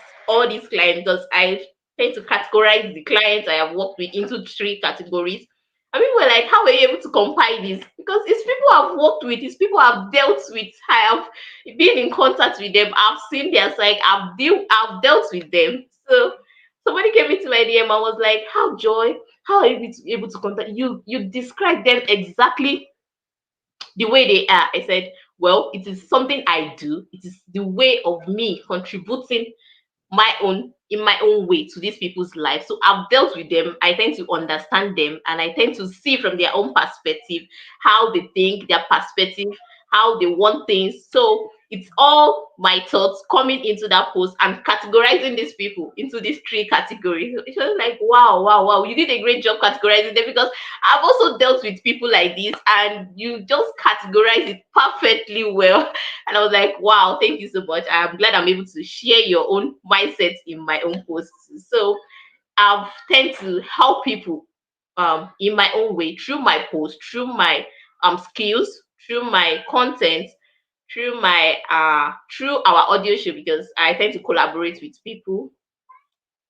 clients?" Because I tend to categorize the clients I have worked with into three categories. And people were like, "How were you able to compile this?" Because it's people I've worked with, it's people I've dealt with. I have been in contact with them. I've seen their side. I've dealt with them. So somebody came into my DM and was like, "How Joy? How are you able to contact you? You describe them exactly the way they are." I said, well, it is something I do. It is the way of me contributing my own way to these people's lives. So I've dealt with them. I tend to understand them, and I tend to see from their own perspective how they think, their perspective, how they want things. So it's all my thoughts coming into that post and categorizing these people into these three categories. It was like, wow, wow, wow, you did a great job categorizing them, because I've also dealt with people like this, and you just categorize it perfectly well. And I was like, wow, thank you so much. I'm glad I'm able to share your own mindset in my own posts. So I've tend to help people in my own way, through my posts, through my skills, through my content, through our audio show, because I tend to collaborate with people.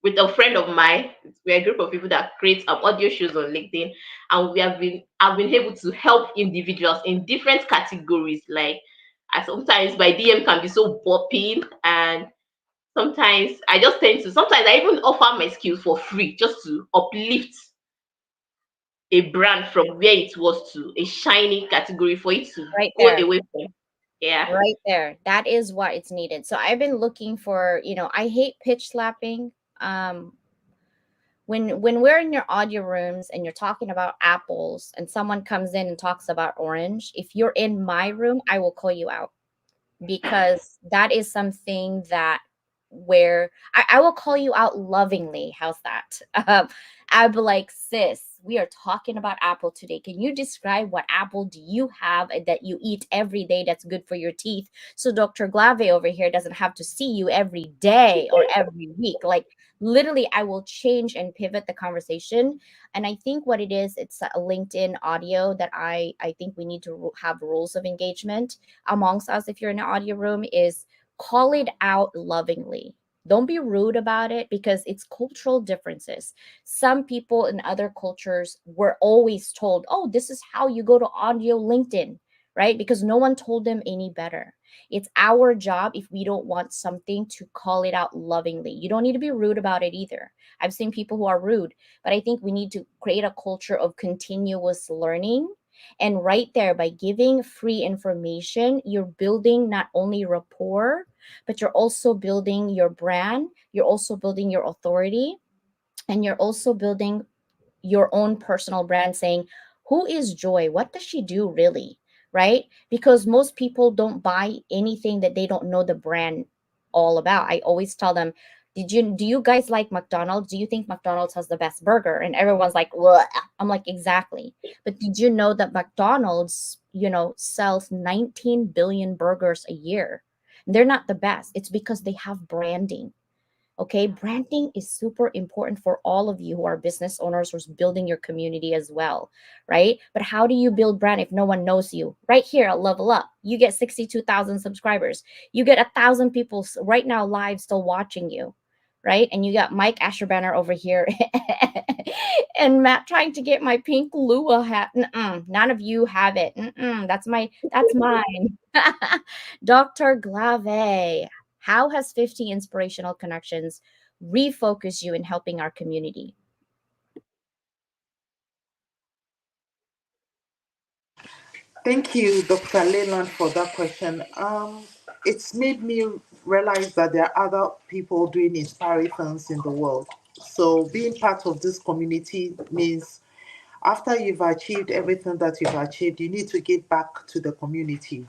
With a friend of mine, we're a group of people that create audio shows on LinkedIn, and I've been able to help individuals in different categories. Like, sometimes my DM can be so bopping, and sometimes I just tend to, sometimes I even offer my skills for free, just to uplift a brand from where it was to a shiny category, for it to Right go there. away from. Yeah. Right there. That is what it's needed. So I've been looking for, I hate pitch slapping. Um, when we're in your audio rooms and you're talking about apples and someone comes in and talks about orange, if you're in my room, I will call you out, because that is something that where I will call you out lovingly. How's that? I'll be like, sis, we are talking about apple today. Can you describe what apple do you have that you eat every day that's good for your teeth? So Dr. Glave over here doesn't have to see you every day or every week. Like literally, I will change and pivot the conversation. And I think what it is, it's a LinkedIn audio that I think we need to have rules of engagement amongst us. If you're in an audio room, is call it out lovingly. Don't be rude about it, because it's cultural differences. Some people in other cultures were always told, oh, this is how you go to audio LinkedIn, right? Because no one told them any better. It's our job, if we don't want something, to call it out lovingly. You don't need to be rude about it either. I've seen people who are rude, but I think we need to create a culture of continuous learning. And right there, by giving free information, you're building not only rapport, but you're also building your brand, you're also building your authority, and you're also building your own personal brand, saying, who is Joy? What does she do really? Right? Because most people don't buy anything that they don't know the brand all about. I always tell them, do you guys like McDonald's? Do you think McDonald's has the best burger? And everyone's like, well, I'm like, exactly. But did you know that McDonald's, sells 19 billion burgers a year? They're not the best. It's because they have branding. Okay, branding is super important for all of you who are business owners who's building your community as well, right? But how do you build brand if no one knows you? Right here at Level Up, you get 62,000 subscribers. You get 1,000 people right now live still watching you, right? And you got Mike Asherbanner over here and Matt trying to get my pink Lua hat. None of you have it. That's mine. Dr. Glave, how has 50 inspirational connections refocused you in helping our community? Thank you, Dr. Leland, for that question. It's made me realize that there are other people doing inspiring things in the world. So being part of this community means after you've achieved everything that you've achieved, you need to give back to the community.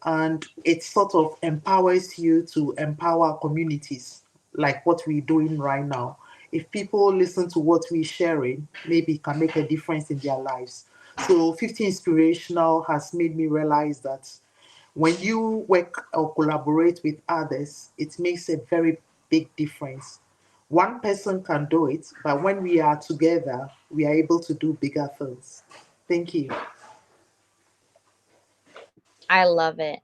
And it sort of empowers you to empower communities like what we're doing right now. If people listen to what we're sharing, maybe it can make a difference in their lives. So 50 Inspirational has made me realize that when you work or collaborate with others, it makes a very big difference. One person can do it, but when we are together, we are able to do bigger things. Thank you. I love it.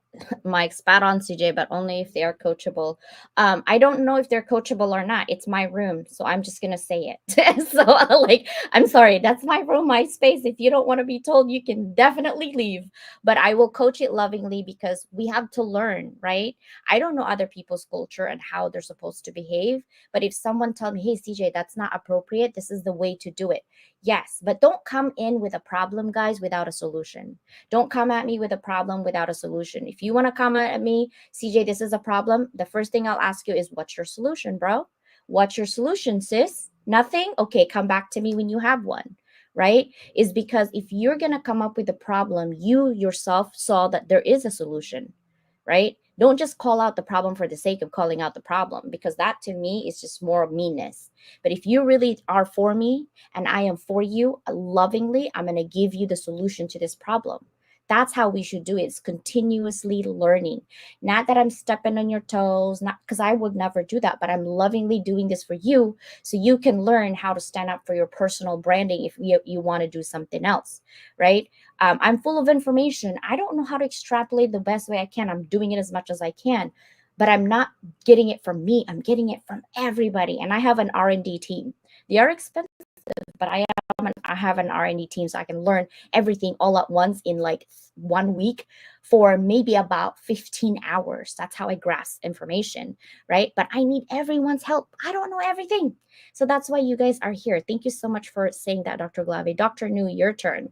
Mike, spot on, CJ, but only if they are coachable. I don't know if they're coachable or not. It's my room, so I'm just gonna say it. So, like, I'm sorry, that's my room, my space. If you don't want to be told, you can definitely leave. But I will coach it lovingly, because we have to learn, right? I don't know other people's culture and how they're supposed to behave. But if someone tell me, hey, CJ, that's not appropriate, this is the way to do it. Yes, but don't come in with a problem, guys, without a solution. Don't come at me with a problem without a solution. If you want to comment at me, CJ, this is a problem, the first thing I'll ask you is, what's your solution, bro? What's your solution, sis? Nothing? Okay, come back to me when you have one, right? Is because if you're going to come up with a problem, you yourself saw that there is a solution, right? Don't just call out the problem for the sake of calling out the problem, because that to me is just more meanness. But if you really are for me and I am for you lovingly, I'm going to give you the solution to this problem. That's how we should do it. It's continuously learning. Not that I'm stepping on your toes, not because I would never do that, but I'm lovingly doing this for you so you can learn how to stand up for your personal branding if you want to do something else, right? I'm full of information. I don't know how to extrapolate the best way I can. I'm doing it as much as I can, but I'm not getting it from me. I'm getting it from everybody. And I have an R&D team. They are expensive, but I have an R&D team so I can learn everything all at once in like 1 week for maybe about 15 hours. That's how I grasp information, right? But I need everyone's help. I don't know everything. So that's why you guys are here. Thank you so much for saying that, Dr. Glave. Dr. Nu, your turn.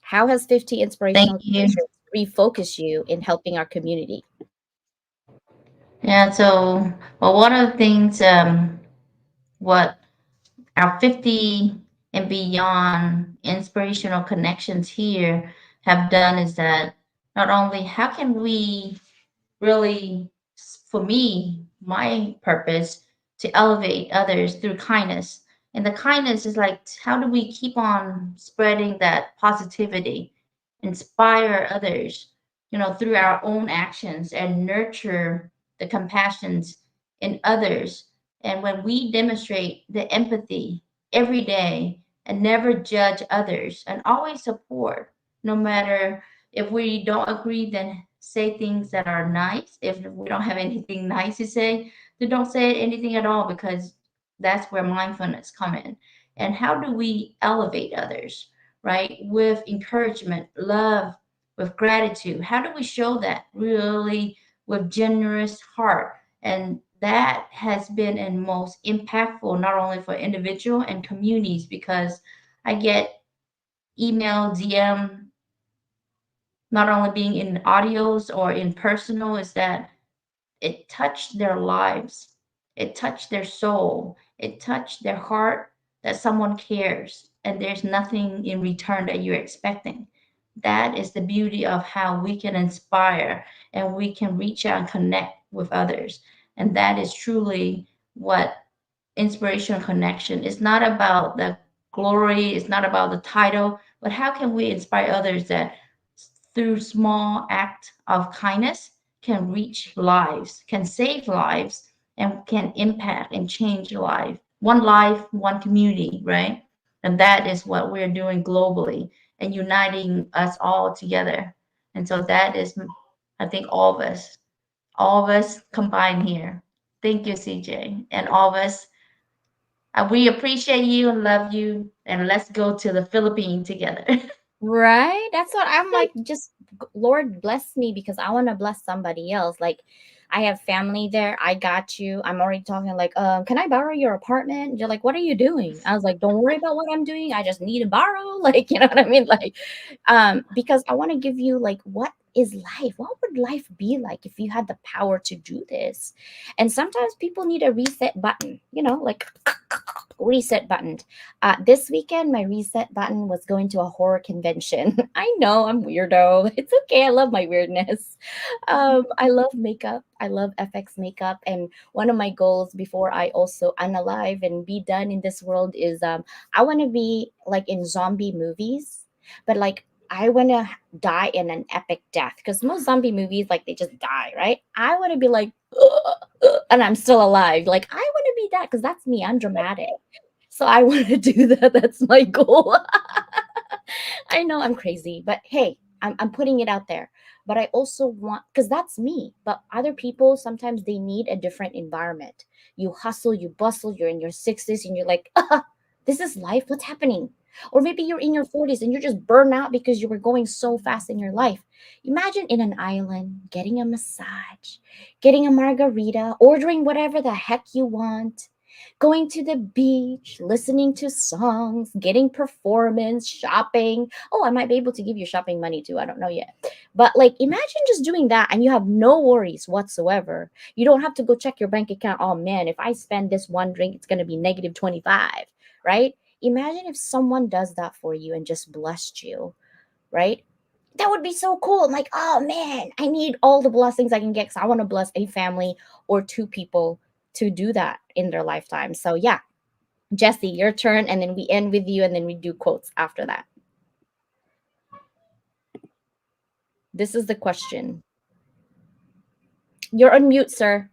How has 50 Thank inspirational you. connections refocused you in helping our community? Yeah, so well, one of the things what our 50 and beyond inspirational connections here have done is that not only how can we really, for me, my purpose to elevate others through kindness. And the kindness is like, how do we keep on spreading that positivity, inspire others, through our own actions and nurture the compassions in others. And when we demonstrate the empathy every day and never judge others and always support, no matter if we don't agree, then say things that are nice. If we don't have anything nice to say, then don't say anything at all, because that's where mindfulness come in. And how do we elevate others, right? With encouragement, love, with gratitude. How do we show that really with generous heart? And that has been and most impactful not only for individual and communities, because I get email, DM, not only being in audios or in personal, is that it touched their lives, it touched their soul, it touched their heart, that someone cares and there's nothing in return that you're expecting. That is the beauty of how we can inspire and we can reach out and connect with others. And that is truly what inspirational connection is. Not about the glory, it's not about the title, but how can we inspire others that through small act of kindness can reach lives, can save lives, and can impact and change life, one community, right? And that is what we're doing globally and uniting us all together. And so that is, I think, all of us combined here. Thank you, CJ, and all of us. We appreciate you and love you. And let's go to the Philippines together. Right? That's what I'm like. Just Lord bless me because I want to bless somebody else. Like, I have family there. I got you. I'm already talking like, can I borrow your apartment? You're like, what are you doing? I was like, don't worry about what I'm doing. I just need to borrow. Like, you know what I mean? Like, because I want to give you like, what is life? What would life be like if you had the power to do this? And sometimes people need a reset button, like reset button. This weekend, my reset button was going to a horror convention. I know I'm weirdo. It's okay. I love my weirdness. I love makeup. I love FX makeup. And one of my goals before I also unalive and be done in this world is I want to be like in zombie movies, but like I want to die in an epic death because most zombie movies, like they just die, right? I want to be like, and I'm still alive. Like I want to be that because that's me. I'm dramatic. So I want to do that. That's my goal. I know I'm crazy, but hey, I'm putting it out there. But I also want, because that's me. But other people, sometimes they need a different environment. You hustle, you bustle, you're in your 60s and you're like, this is life. What's happening? Or maybe you're in your 40s and you're just burned out because you were going so fast in your life. Imagine in an island, getting a massage, getting a margarita, ordering whatever the heck you want, Going to the beach, listening to songs, getting performance, shopping. Oh, I might be able to give you shopping money too. I don't know yet. But like imagine just doing that and you have no worries whatsoever. You don't have to go check your bank account. Oh man, if I spend this one drink, it's going to be negative 25, right? Imagine if someone does that for you and just blessed you, right? That would be so cool. I'm like, oh man, I need all the blessings I can get because I want to bless a family or two people to do that in their lifetime. So yeah, Jesse, your turn, and then we end with you, and then we do quotes after that. This is the question. You're on mute, sir.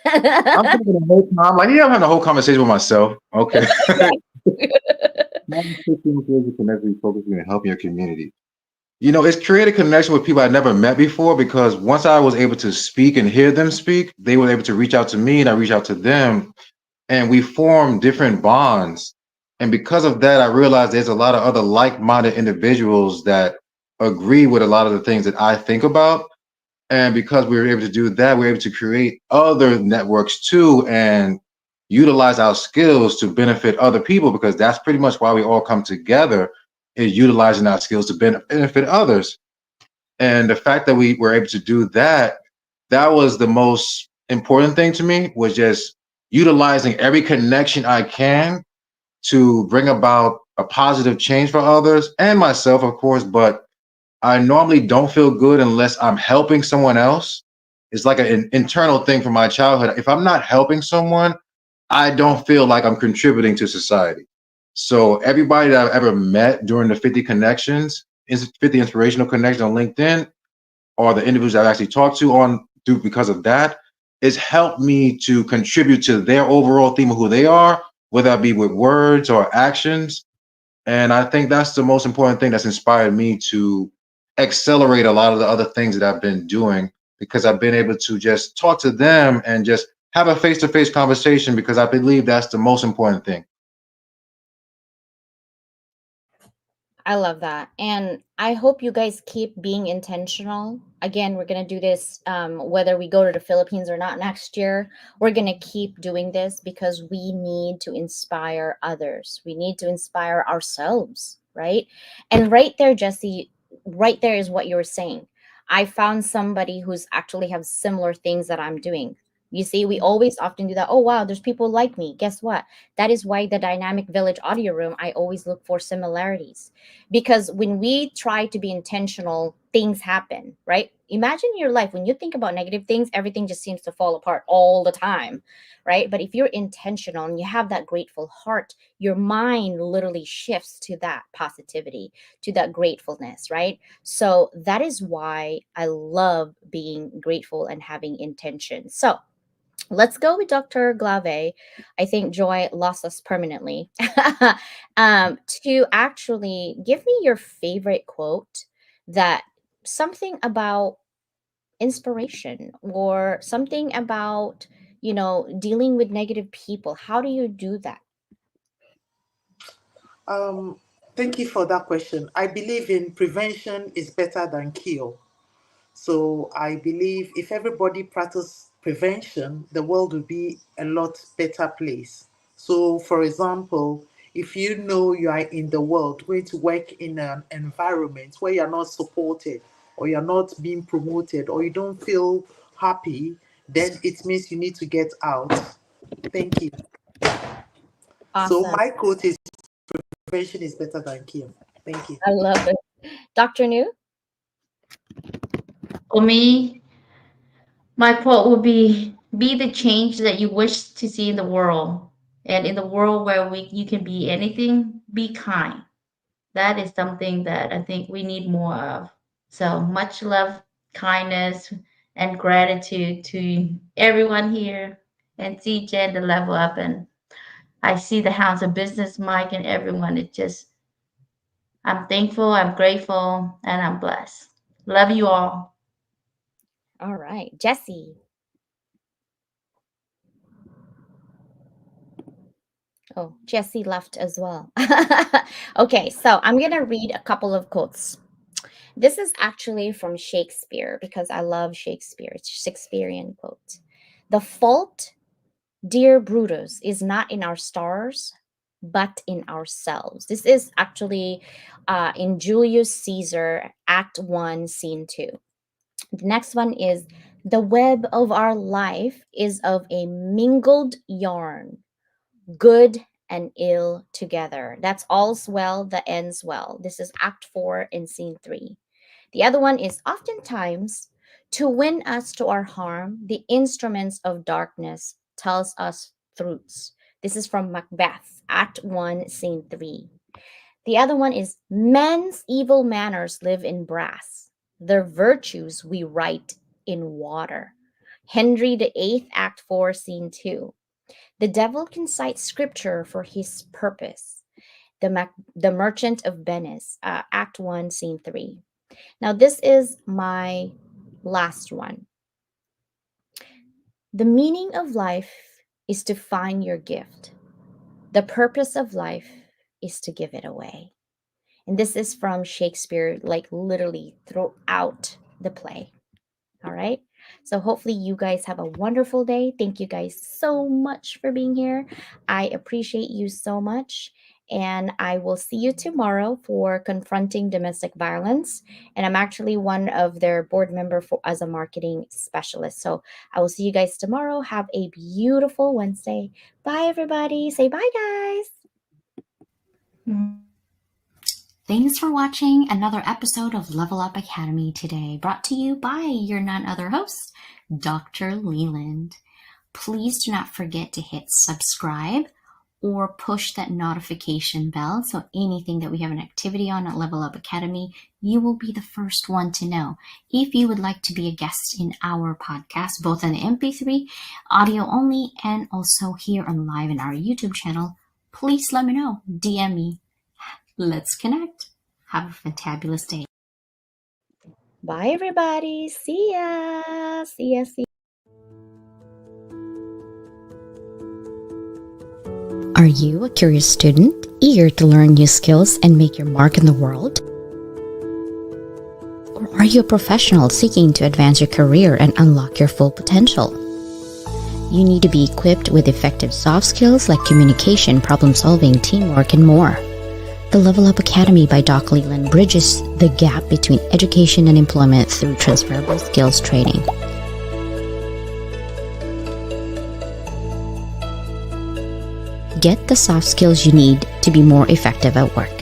I'm thinking the whole time, like, yeah, I'm having a whole conversation with myself. Okay. Small 15 ways to connect with, focusing and helping your community. You know, it's created connection with people I never met before because once I was able to speak and hear them speak, they were able to reach out to me and I reached out to them and we formed different bonds. And because of that, I realized there's a lot of other like-minded individuals that agree with a lot of the things that I think about. And because we were able to do that, we are able to create other networks too and utilize our skills to benefit other people because that's pretty much why we all come together is utilizing our skills to benefit others. And the fact that we were able to do that, that was the most important thing to me was just utilizing every connection I can to bring about a positive change for others and myself, of course, but I normally don't feel good unless I'm helping someone else. It's like an internal thing from my childhood. If I'm not helping someone, I don't feel like I'm contributing to society. So everybody that I've ever met during the 50 connections, 50 inspirational connections on LinkedIn, or the individuals I've actually talked to on through because of that, it's helped me to contribute to their overall theme of who they are, whether that be with words or actions. And I think that's the most important thing that's inspired me to accelerate a lot of the other things that I've been doing because I've been able to just talk to them and just have a face to face conversation because I believe that's the most important thing. I love that. And I hope you guys keep being intentional. Again, we're going to do this whether we go to the Philippines or not next year. We're going to keep doing this because we need to inspire others. We need to inspire ourselves, right? And right there, Jesse, right there is what you were saying. I found somebody who's actually have similar things that I'm doing. You see, we always often do that. Oh, wow, there's people like me. Guess what? That is why the Dynamic Village audio room, I always look for similarities because when we try to be intentional, things happen, right? Imagine your life when you think about negative things, everything just seems to fall apart all the time, right? But if you're intentional and you have that grateful heart, your mind literally shifts to that positivity, to that gratefulness, right? So that is why I love being grateful and having intention. So let's go with Dr. Glave. I think Joy lost us permanently. To actually give me your favorite quote that something about inspiration or something about, dealing with negative people. How do you do that? Um, Thank you for that question. I believe in prevention is better than cure. So I believe if everybody practice prevention, the world will be a lot better place. So, for example, if you know you are in the world going to work in an environment where you're not supported or you're not being promoted or you don't feel happy, then it means you need to get out. Thank you. So Awesome. my quote is prevention is better than cure. Thank you. I love it. Dr. New? For me, my quote would be the change that you wish to see in the world. And in the world where you can be anything, be kind. That is something that I think we need more of. So much love, kindness, and gratitude to everyone here and CJ and the level up. And I see the Hounds of Business, Mike, and everyone. It just, I'm thankful, I'm grateful, and I'm blessed. Love you all. All right. Jesse. Oh, Jesse left as well. Okay, so I'm going to read a couple of quotes. This is actually from Shakespeare because I love Shakespeare. It's a Shakespearean quote. The fault Dear Brutus is not in our stars, but in ourselves. This is actually in Julius Caesar, Act 1, Scene 2. The next one is the web of our life is of a mingled yarn, good and ill together. That's all's well that ends well. This is Act 4 in Scene 3. The other one is oftentimes to win us to our harm, the instruments of darkness tells us truths. This is from Macbeth, Act 1, Scene 3. The other one is men's evil manners live in brass. Their virtues we write in water. Henry VIII, Act 4, Scene 2. The devil can cite scripture for his purpose. The Merchant of Venice, Act 1, Scene 3. Now, this is my last one. The meaning of life is to find your gift. The purpose of life is to give it away. And this is from Shakespeare, like literally throughout the play. All right. So hopefully you guys have a wonderful day. Thank you guys so much for being here. I appreciate you so much. And I will see you tomorrow for Confronting Domestic Violence. And I'm actually one of their board member as a marketing specialist. So I will see you guys tomorrow. Have a beautiful Wednesday. Bye, everybody. Say bye, guys. Thanks for watching another episode of Level Up Academy today, brought to you by your none other host, Dr. Leland. Please do not forget to hit subscribe or push that notification bell so anything that we have an activity on at Level Up Academy, you will be the first one to know. If you would like to be a guest in our podcast, both on the MP3, audio only, and also here on live in our YouTube channel, please let me know. DM me. Let's connect. Have a fantabulous day. Bye, everybody. See ya. See ya. See ya. Are you a curious student, eager to learn new skills and make your mark in the world? Or are you a professional seeking to advance your career and unlock your full potential? You need to be equipped with effective soft skills like communication, problem solving, teamwork, and more. The Level Up Academy by Doc Leland bridges the gap between education and employment through transferable skills training. Get the soft skills you need to be more effective at work.